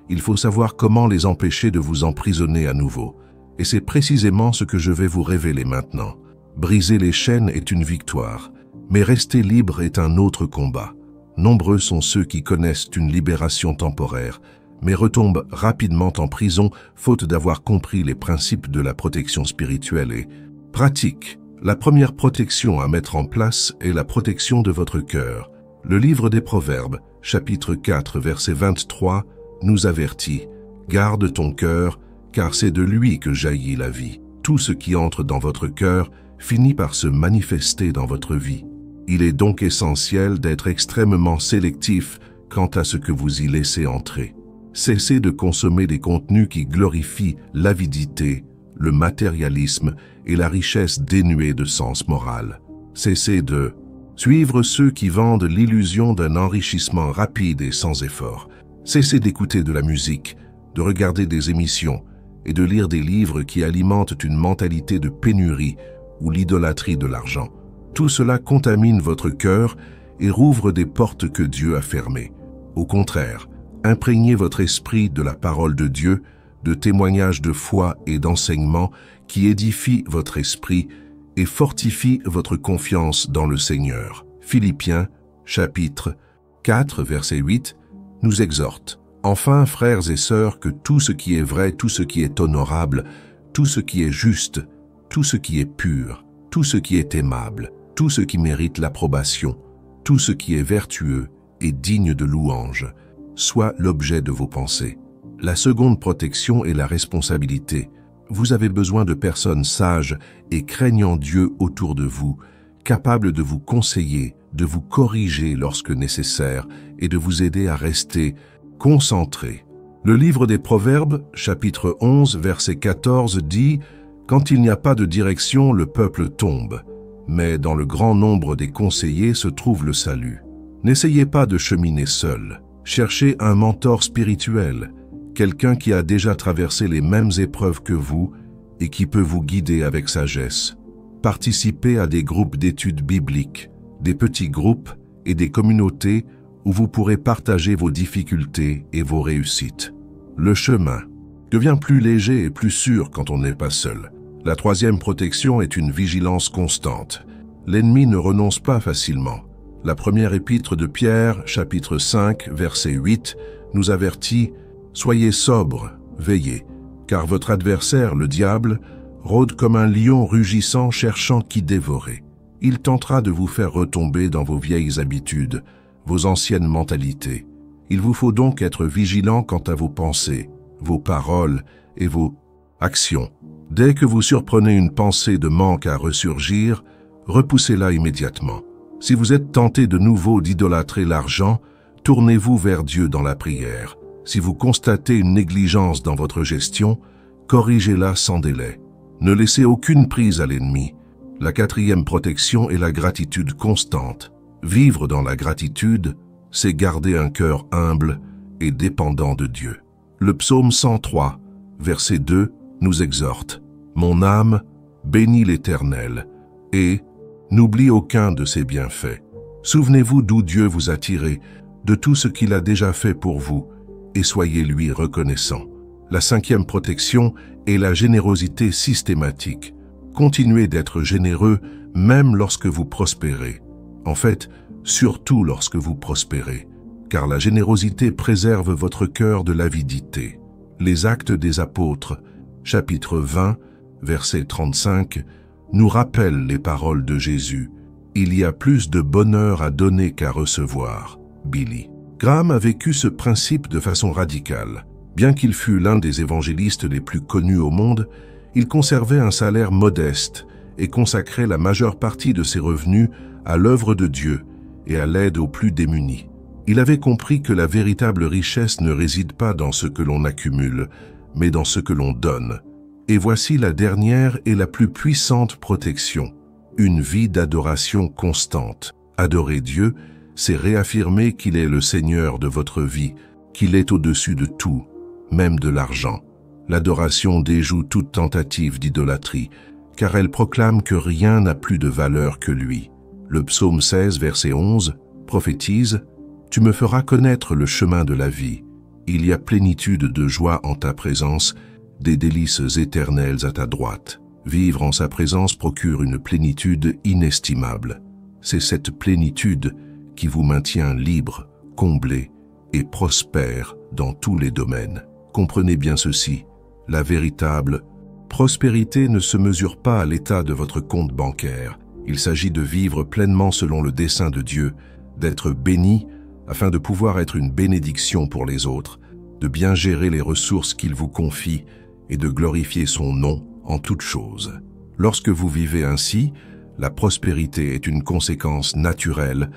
S1: il faut savoir comment les empêcher de vous emprisonner à nouveau. Et c'est précisément ce que je vais vous révéler maintenant. Briser les chaînes est une victoire, mais rester libre est un autre combat. Nombreux sont ceux qui connaissent une libération temporaire, mais retombent rapidement en prison faute d'avoir compris les principes de la protection spirituelle et pratique. La première protection à mettre en place est la protection de votre cœur. Le livre des Proverbes, chapitre 4, verset 23, nous avertit « Garde ton cœur, car c'est de lui que jaillit la vie. Tout ce qui entre dans votre cœur finit par se manifester dans votre vie. Il est donc essentiel d'être extrêmement sélectif quant à ce que vous y laissez entrer. Cessez de consommer des contenus qui glorifient l'avidité, le matérialisme et la richesse dénuée de sens moral. Cessez de suivre ceux qui vendent l'illusion d'un enrichissement rapide et sans effort. Cessez d'écouter de la musique, de regarder des émissions et de lire des livres qui alimentent une mentalité de pénurie ou l'idolâtrie de l'argent. Tout cela contamine votre cœur et rouvre des portes que Dieu a fermées. Au contraire, imprégnez votre esprit de la parole de Dieu, de témoignages de foi et d'enseignements qui édifient votre esprit et fortifient votre confiance dans le Seigneur. Philippiens, chapitre 4, verset 8, nous exhorte. Enfin, frères et sœurs, que tout ce qui est vrai, tout ce qui est honorable, tout ce qui est juste, tout ce qui est pur, tout ce qui est aimable, tout ce qui mérite l'approbation, tout ce qui est vertueux et digne de louange, soit l'objet de vos pensées. La seconde protection est la responsabilité. Vous avez besoin de personnes sages et craignant Dieu autour de vous, capables de vous conseiller, de vous corriger lorsque nécessaire et de vous aider à rester concentré. Le livre des Proverbes, chapitre 11, verset 14 dit « Quand il n'y a pas de direction, le peuple tombe, mais dans le grand nombre des conseillers se trouve le salut. » N'essayez pas de cheminer seul. Cherchez un mentor spirituel, quelqu'un qui a déjà traversé les mêmes épreuves que vous et qui peut vous guider avec sagesse. Participez à des groupes d'études bibliques, des petits groupes et des communautés où vous pourrez partager vos difficultés et vos réussites. Le chemin devient plus léger et plus sûr quand on n'est pas seul. La troisième protection est une vigilance constante. L'ennemi ne renonce pas facilement. La première épître de Pierre, chapitre 5, verset 8, nous avertit « Soyez sobres, veillez, car votre adversaire, le diable, rôde comme un lion rugissant cherchant qui dévorer. Il tentera de vous faire retomber dans vos vieilles habitudes, vos anciennes mentalités. Il vous faut donc être vigilant quant à vos pensées, vos paroles et vos actions. Dès que vous surprenez une pensée de manque à ressurgir, repoussez-la immédiatement. Si vous êtes tenté de nouveau d'idolâtrer l'argent, tournez-vous vers Dieu dans la prière. Si vous constatez une négligence dans votre gestion, corrigez-la sans délai. Ne laissez aucune prise à l'ennemi. La quatrième protection est la gratitude constante. Vivre dans la gratitude, c'est garder un cœur humble et dépendant de Dieu. Le psaume 103, verset 2, nous exhorte « Mon âme, bénis l'Éternel, et n'oublie aucun de ses bienfaits. Souvenez-vous d'où Dieu vous a tiré, de tout ce qu'il a déjà fait pour vous, et soyez lui reconnaissant. » La cinquième protection est la générosité systématique. Continuez d'être généreux même lorsque vous prospérez. En fait, surtout lorsque vous prospérez, car la générosité préserve votre cœur de l'avidité. Les Actes des Apôtres, chapitre 20, verset 35, nous rappellent les paroles de Jésus. « Il y a plus de bonheur à donner qu'à recevoir. » Billy. Graham a vécu ce principe de façon radicale. Bien qu'il fût l'un des évangélistes les plus connus au monde, il conservait un salaire modeste et consacrait la majeure partie de ses revenus à l'œuvre de Dieu et à l'aide aux plus démunis. Il avait compris que la véritable richesse ne réside pas dans ce que l'on accumule, mais dans ce que l'on donne. Et voici la dernière et la plus puissante protection, une vie d'adoration constante. Adorer Dieu, c'est réaffirmer qu'il est le Seigneur de votre vie, qu'il est au-dessus de tout, même de l'argent. L'adoration déjoue toute tentative d'idolâtrie, car elle proclame que rien n'a plus de valeur que lui. Le psaume 16, verset 11, prophétise « Tu me feras connaître le chemin de la vie. Il y a plénitude de joie en ta présence, des délices éternelles à ta droite. Vivre en sa présence procure une plénitude inestimable. C'est cette plénitude qui vous maintient libre, comblé et prospère dans tous les domaines. Comprenez bien ceci, la véritable prospérité ne se mesure pas à l'état de votre compte bancaire. Il s'agit de vivre pleinement selon le dessein de Dieu, d'être béni afin de pouvoir être une bénédiction pour les autres, de bien gérer les ressources qu'il vous confie et de glorifier son nom en toutes choses. Lorsque vous vivez ainsi, la prospérité est une conséquence naturelle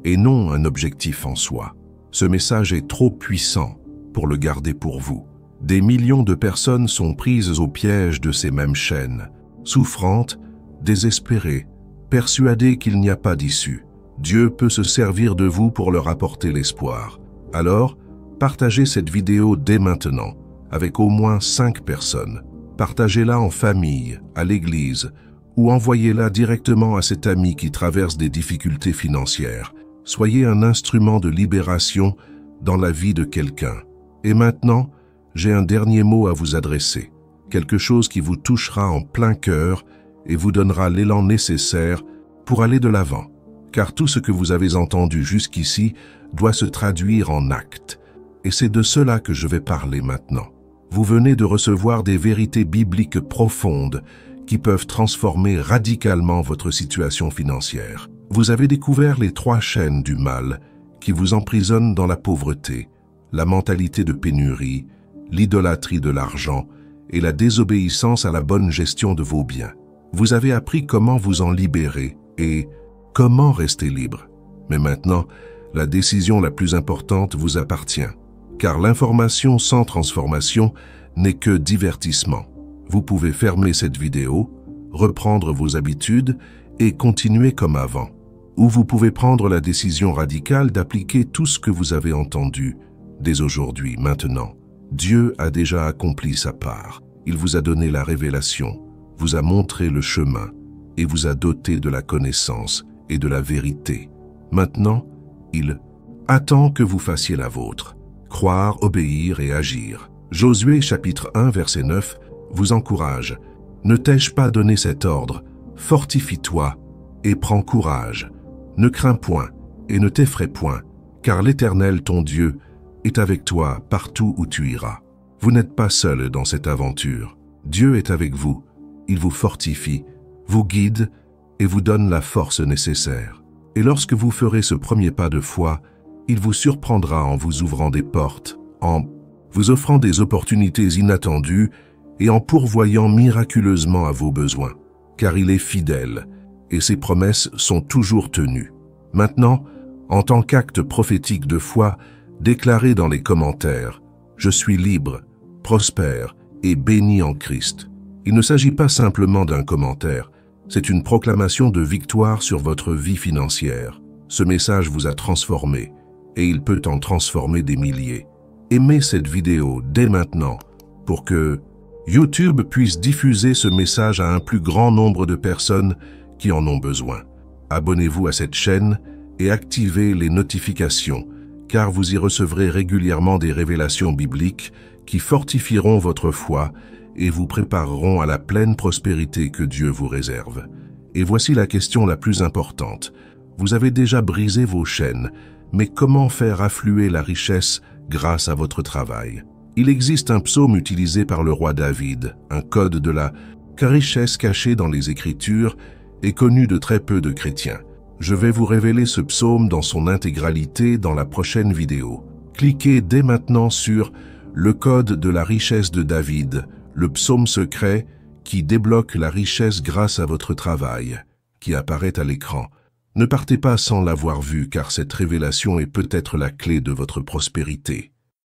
S1: et non un objectif en soi. Ce message est trop puissant pour le garder pour vous. Des millions de personnes sont prises au piège de ces mêmes chaînes, souffrantes, désespérées, persuadées qu'il n'y a pas d'issue. Dieu peut se servir de vous pour leur apporter l'espoir. Alors, partagez cette vidéo dès maintenant, avec au moins 5 personnes. Partagez-la en famille, à l'église, ou envoyez-la directement à cet ami qui traverse des difficultés financières. Soyez un instrument de libération dans la vie de quelqu'un. Et maintenant, j'ai un dernier mot à vous adresser, quelque chose qui vous touchera en plein cœur et vous donnera l'élan nécessaire pour aller de l'avant. Car tout ce que vous avez entendu jusqu'ici doit se traduire en actes. Et c'est de cela que je vais parler maintenant. Vous venez de recevoir des vérités bibliques profondes qui peuvent transformer radicalement votre situation financière. Vous avez découvert les 3 chaînes du mal qui vous emprisonnent dans la pauvreté, la mentalité de pénurie, l'idolâtrie de l'argent et la désobéissance à la bonne gestion de vos biens. Vous avez appris comment vous en libérer et comment rester libre. Mais maintenant, la décision la plus importante vous appartient, car l'information sans transformation n'est que divertissement. Vous pouvez fermer cette vidéo, reprendre vos habitudes et continuer comme avant. Ou vous pouvez prendre la décision radicale d'appliquer tout ce que vous avez entendu dès aujourd'hui, maintenant. Dieu a déjà accompli sa part. Il vous a donné la révélation, vous a montré le chemin et vous a doté de la connaissance et de la vérité. Maintenant, il attend que vous fassiez la vôtre. Croire, obéir et agir. Josué chapitre 1 verset 9 vous encourage. Ne t'ai-je pas donné cet ordre? Fortifie-toi et prends courage. Ne crains point et ne t'effraie point, car l'Éternel ton Dieu est avec toi partout où tu iras. Vous n'êtes pas seul dans cette aventure. Dieu est avec vous. Il vous fortifie, vous guide et vous donne la force nécessaire. Et lorsque vous ferez ce premier pas de foi, il vous surprendra en vous ouvrant des portes, en vous offrant des opportunités inattendues et en pourvoyant miraculeusement à vos besoins, car il est fidèle et ses promesses sont toujours tenues. Maintenant, en tant qu'acte prophétique de foi, déclarez dans les commentaires « Je suis libre, prospère et béni en Christ ». Il ne s'agit pas simplement d'un commentaire, c'est une proclamation de victoire sur votre vie financière. Ce message vous a transformé et il peut en transformer des milliers. Aimez cette vidéo dès maintenant pour que YouTube puisse diffuser ce message à un plus grand nombre de personnes qui en ont besoin. Abonnez-vous à cette chaîne et activez les notifications, car vous y recevrez régulièrement des révélations bibliques qui fortifieront votre foi et vous prépareront à la pleine prospérité que Dieu vous réserve. Et voici la question la plus importante. Vous avez déjà brisé vos chaînes, mais comment faire affluer la richesse grâce à votre travail? Il existe un psaume utilisé par le roi David, un code de la richesse cachée dans les Écritures et connu de très peu de chrétiens. Je vais vous révéler ce psaume dans son intégralité dans la prochaine vidéo. Cliquez dès maintenant sur « Le code de la richesse de David », le psaume secret qui débloque la richesse grâce à votre travail, qui apparaît à l'écran. Ne partez pas sans l'avoir vu car cette révélation est peut-être la clé de votre prospérité.